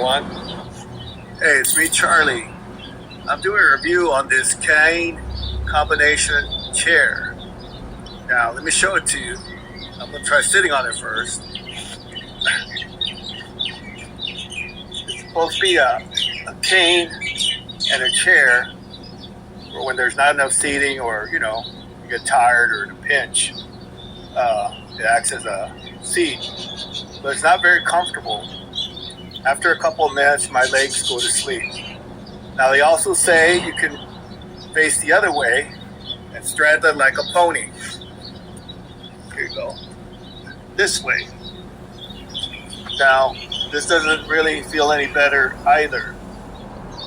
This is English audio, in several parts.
everyone. Hey, it's me, Charlie. I'm doing a review on this cane combination chair. Now, let me show it to you. I'm going to try sitting on it first. It's supposed to be a cane and a chair for when there's not enough seating, or, you get tired or in a pinch. It acts as a seat, but it's not very comfortable. After a couple of minutes, my legs go to sleep. Now, they also say you can face the other way and straddle it like a pony. Here you go. This way. Now, this doesn't really feel any better either.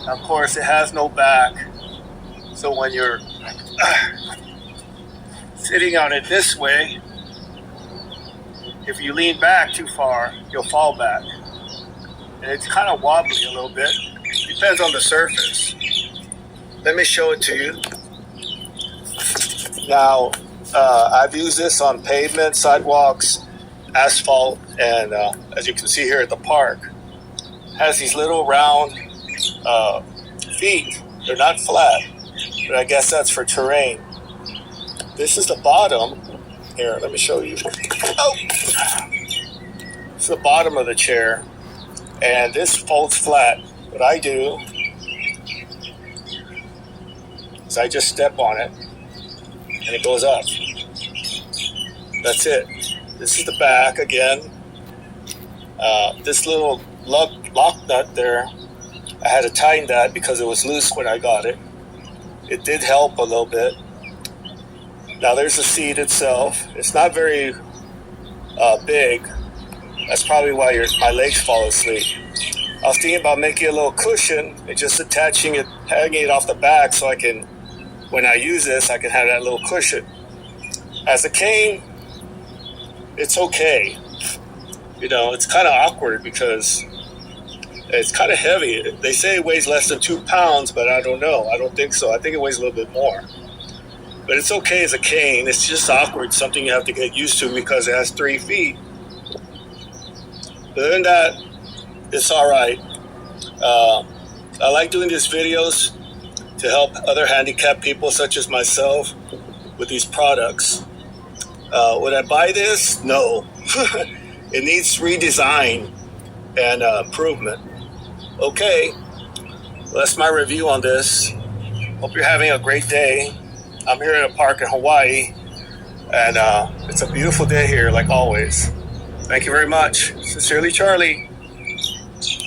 Of course, it has no back, so when you're sitting on it this way, if you lean back too far, you'll fall back. And it's kind of wobbly a little bit. Depends on the surface. Let me show it to you. Now, I've used this on pavement, sidewalks, asphalt, and as you can see here at the park, has these little round feet. They're not flat, but I guess that's for terrain. This is the bottom. Here, let me show you. Oh! It's the bottom of the chair, and this folds flat. What I do is I just step on it, and it goes up. That's it. This is the back again. This little lock nut there, I had to tighten that because it was loose when I got it. It did help a little bit. Now there's the seat itself. It's not very big. That's probably why my legs fall asleep. I was thinking about making a little cushion and just attaching it, hanging it off the back, so I can, when I use this, I can have that little cushion. As a cane, it's okay. It's kind of awkward because it's kind of heavy. They say it weighs less than 2 pounds, but I don't know. I don't think so. I think it weighs a little bit more. But it's okay as a cane. It's just awkward, something you have to get used to because it has 3 feet. But other than that, it's all right. I like doing these videos to help other handicapped people such as myself with these products. Would I buy this? No. It needs redesign and improvement. Okay, well, that's my review on this. Hope you're having a great day. I'm here at a park in Hawaii, and it's a beautiful day here, like always. Thank you very much. Sincerely, Charlie.